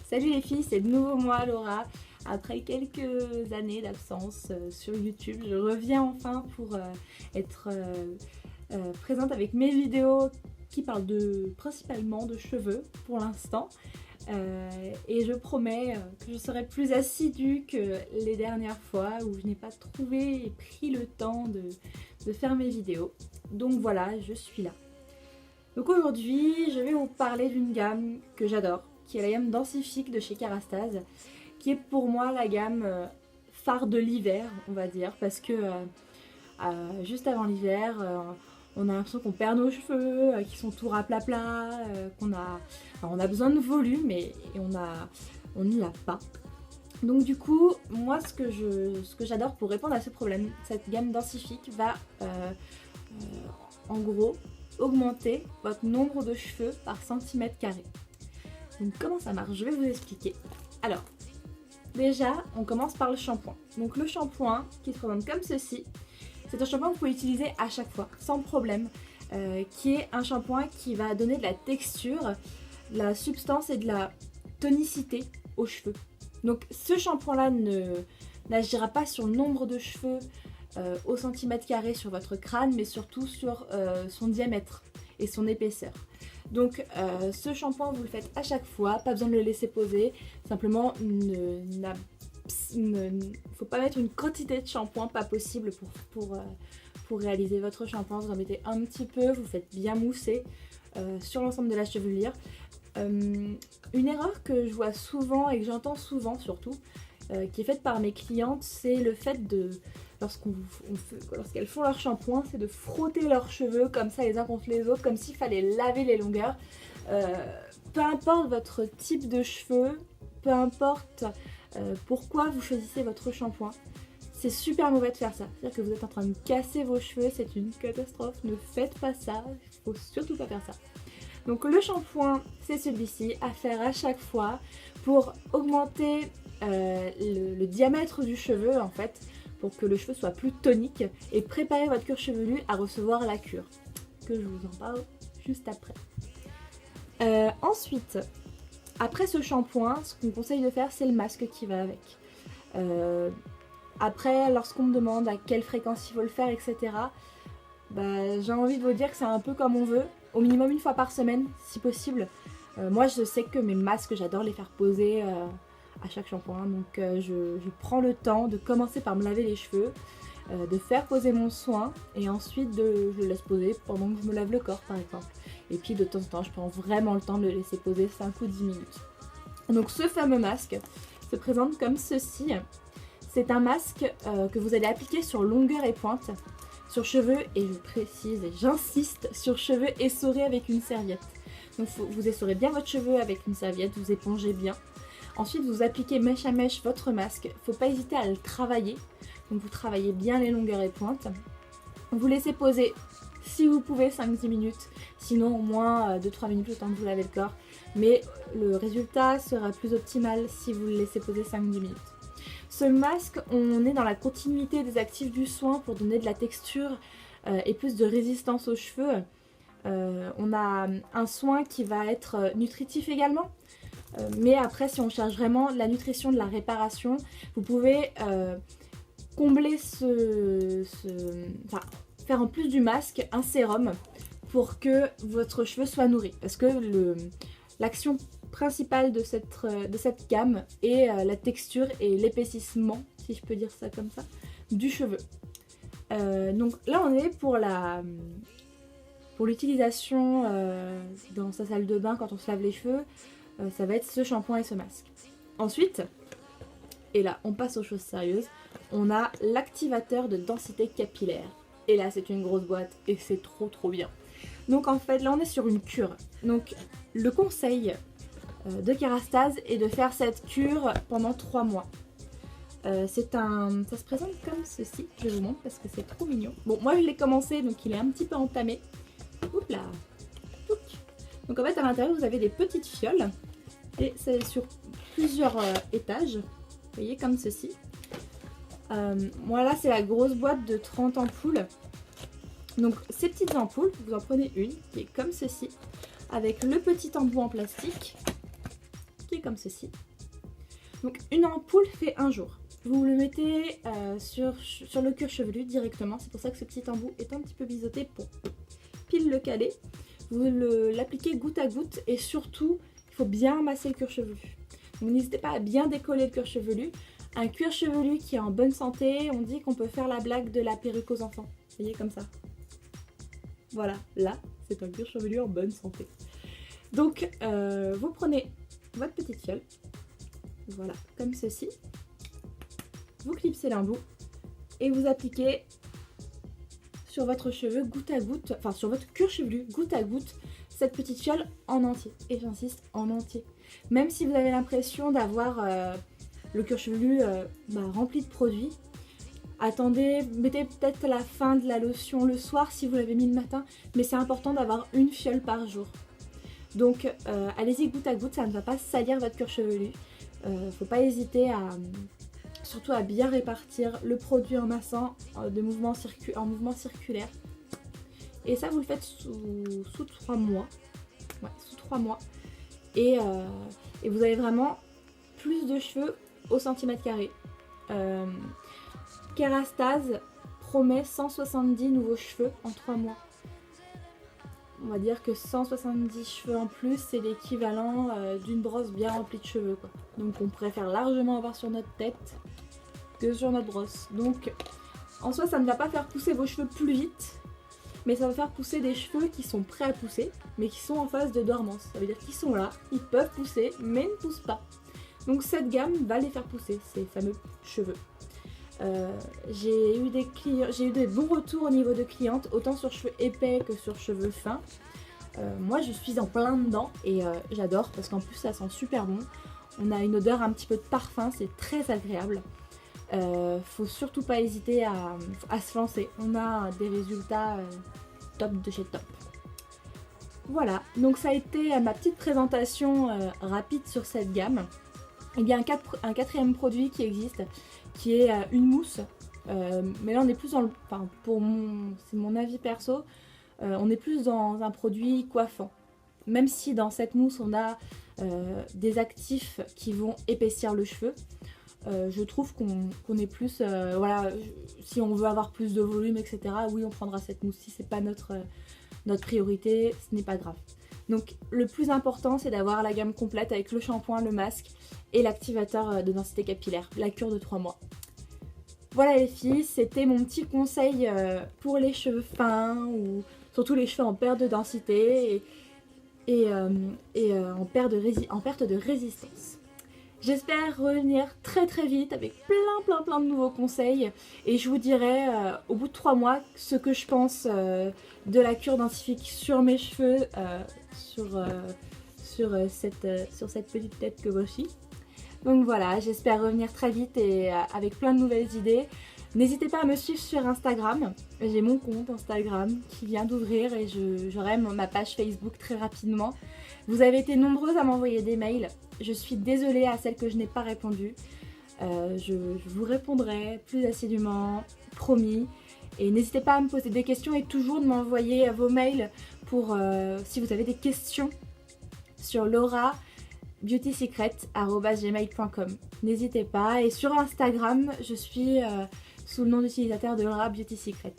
Salut les filles, c'est de nouveau moi Laura. Après quelques années d'absence sur YouTube, je reviens enfin pour être présente avec mes vidéos qui parlent principalement de cheveux pour l'instant. Et je promets que je serai plus assidue que les dernières fois où je n'ai pas trouvé et pris le temps de faire mes vidéos. Donc voilà, je suis là. Donc aujourd'hui, je vais vous parler d'une gamme que j'adore, qui est la gamme Densifique de chez Kerastase, qui est pour moi la gamme phare de l'hiver, on va dire, parce que juste avant l'hiver, on a l'impression qu'on perd nos cheveux, qu'ils sont tout raplapla, on a besoin de volume et on n'y a pas. Donc du coup, moi ce que j'adore pour répondre à ce problème, cette gamme Densifique va en gros augmenter votre nombre de cheveux par centimètre carré. Donc comment ça marche? Je vais vous expliquer. Alors, déjà, on commence par le shampoing. Donc le shampoing qui se présente comme ceci, c'est un shampoing que vous pouvez utiliser à chaque fois, sans problème, qui est un shampoing qui va donner de la texture, de la substance et de la tonicité aux cheveux. Donc ce shampoing-là n'agira pas sur le nombre de cheveux au centimètre carré sur votre crâne, mais surtout sur son diamètre et son épaisseur. Donc ce shampoing vous le faites à chaque fois, pas besoin de le laisser poser, simplement il ne faut pas mettre une quantité de shampoing pas possible pour réaliser votre shampoing. Vous en mettez un petit peu, vous faites bien mousser sur l'ensemble de la chevelure. Une erreur que je vois souvent et que j'entends souvent surtout, qui est faite par mes clientes, c'est le fait de, lorsqu'elles font leur shampoing, c'est de frotter leurs cheveux comme ça les uns contre les autres, comme s'il fallait laver les longueurs. Peu importe votre type de cheveux, peu importe pourquoi vous choisissez votre shampoing, c'est super mauvais de faire ça. C'est-à-dire que vous êtes en train de casser vos cheveux, c'est une catastrophe, ne faites pas ça, il faut surtout pas faire ça. Donc le shampoing, c'est celui-ci, à faire à chaque fois pour augmenter le diamètre du cheveu en fait, pour que le cheveu soit plus tonique et préparer votre cuir chevelu à recevoir la cure, que je vous en parle juste après. Ensuite, après ce shampoing, ce qu'on conseille de faire, c'est le masque qui va avec. Après, lorsqu'on me demande à quelle fréquence il faut le faire, etc., j'ai envie de vous dire que c'est un peu comme on veut, au minimum une fois par semaine, si possible. Moi, je sais que mes masques, j'adore les faire poser à chaque shampoing, donc je prends le temps de commencer par me laver les cheveux, de faire poser mon soin, et ensuite je le laisse poser pendant que je me lave le corps, par exemple. Et puis de temps en temps, je prends vraiment le temps de le laisser poser 5 ou 10 minutes. Donc ce fameux masque se présente comme ceci. C'est un masque que vous allez appliquer sur longueur et pointe, sur cheveux, et je précise et j'insiste, sur cheveux essorés avec une serviette. Donc vous essorez bien votre cheveu avec une serviette, vous épongez bien. Ensuite vous appliquez mèche à mèche votre masque, il ne faut pas hésiter à le travailler. Donc vous travaillez bien les longueurs et pointes. Vous laissez poser si vous pouvez 5-10 minutes, sinon au moins 2-3 minutes le temps de vous laver le corps. Mais le résultat sera plus optimal si vous le laissez poser 5-10 minutes. Ce masque, on est dans la continuité des actifs du soin pour donner de la texture et plus de résistance aux cheveux. On a un soin qui va être nutritif également. Mais après, si on cherche vraiment la nutrition, de la réparation, vous pouvez combler faire en plus du masque un sérum pour que votre cheveu soit nourri. Parce que l'action principale de cette gamme est la texture et l'épaississement, si je peux dire ça comme ça, du cheveu. Donc là, on est pour l'utilisation dans sa salle de bain quand on se lave les cheveux. Ça va être ce shampoing et ce masque. Ensuite, et là on passe aux choses sérieuses, on a l'activateur de densité capillaire. Et là c'est une grosse boîte et c'est trop bien. Donc en fait là on est sur une cure. Donc le conseil de Kerastase est de faire cette cure pendant 3 mois. Ça se présente comme ceci, je vous montre parce que c'est trop mignon. Bon, moi je l'ai commencé donc il est un petit peu entamé. Oups là. Donc en fait à l'intérieur vous avez des petites fioles et c'est sur plusieurs étages, vous voyez comme ceci. Voilà, c'est la grosse boîte de 30 ampoules. Donc ces petites ampoules, vous en prenez une qui est comme ceci, avec le petit embout en plastique qui l'appliquez comme ceci. Donc une ampoule fait un jour. Vous le mettez sur le cuir chevelu directement. C'est pour ça que ce petit embout est un petit peu biseauté pour pile le caler. Vous l'appliquez goutte à goutte et surtout, il faut bien masser le cuir chevelu. Donc n'hésitez pas à bien décoller le cuir chevelu. Un cuir chevelu qui est en bonne santé, on dit qu'on peut faire la blague de la perruque aux enfants. Vous voyez comme ça. Voilà, là, c'est un cuir chevelu en bonne santé. Donc, vous prenez votre petite fiole. Voilà, comme ceci. Vous clipsez l'embout et vous appliquez sur votre cheveu goutte à goutte, enfin sur votre cuir chevelu goutte à goutte, cette petite fiole en entier. Et j'insiste, en entier. Même si vous avez l'impression d'avoir le cuir chevelu rempli de produits, attendez, mettez peut-être la fin de la lotion le soir si vous l'avez mis le matin, mais c'est important d'avoir une fiole par jour. Donc allez-y goutte à goutte, ça ne va pas salir votre cuir chevelu. Faut pas hésiter surtout à bien répartir le produit en massant en mouvement circulaire. Et ça vous le faites sous 3 mois. Ouais, sous 3 mois. Et vous avez vraiment plus de cheveux au centimètre carré. Kerastase promet 170 nouveaux cheveux en 3 mois. On va dire que 170 cheveux en plus, c'est l'équivalent d'une brosse bien remplie de cheveux, quoi. Donc on préfère largement avoir sur notre tête que sur notre brosse. Donc en soi, ça ne va pas faire pousser vos cheveux plus vite, mais ça va faire pousser des cheveux qui sont prêts à pousser, mais qui sont en phase de dormance. Ça veut dire qu'ils sont là, ils peuvent pousser, mais ne poussent pas. Donc cette gamme va les faire pousser, ces fameux cheveux. J'ai eu des bons retours au niveau de clientes, autant sur cheveux épais que sur cheveux fins. Moi je suis en plein dedans et j'adore parce qu'en plus ça sent super bon. On a une odeur un petit peu de parfum, c'est très agréable. Faut surtout pas hésiter à se lancer. On a des résultats top de chez top. Voilà, donc ça a été ma petite présentation rapide sur cette gamme. Il y a un quatrième produit qui existe, qui est une mousse. Mais là on est plus dans le... Enfin, c'est mon avis perso, on est plus dans un produit coiffant. Même si dans cette mousse on a des actifs qui vont épaissir le cheveu, je trouve qu'on est plus... voilà, si on veut avoir plus de volume, etc., oui on prendra cette mousse. Si c'est pas notre priorité, ce n'est pas grave. Donc le plus important c'est d'avoir la gamme complète avec le shampoing, le masque et l'activateur de densité capillaire, la cure de 3 mois. Voilà les filles, c'était mon petit conseil pour les cheveux fins ou surtout les cheveux en perte de densité et en perte de résistance. J'espère revenir très très vite avec plein de nouveaux conseils et je vous dirai au bout de 3 mois ce que je pense de la cure densifique sur mes cheveux, sur cette petite tête que voici. Donc voilà, j'espère revenir très vite et avec plein de nouvelles idées. N'hésitez pas à me suivre sur Instagram, j'ai mon compte Instagram qui vient d'ouvrir et j'aurai ma page Facebook très rapidement. Vous avez été nombreuses à m'envoyer des mails, je suis désolée à celles que je n'ai pas répondu. Je vous répondrai plus assidûment, promis. Et n'hésitez pas à me poser des questions et toujours de m'envoyer vos mails pour si vous avez des questions sur laurabeautysecret@gmail.com. N'hésitez pas. Et sur Instagram, je suis sous le nom d'utilisateur de Laura Beauty Secret.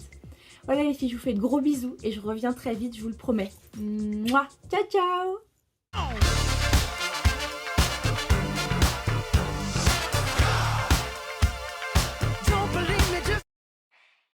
Voilà les filles, je vous fais de gros bisous et je reviens très vite, je vous le promets. Mouah, ciao ciao.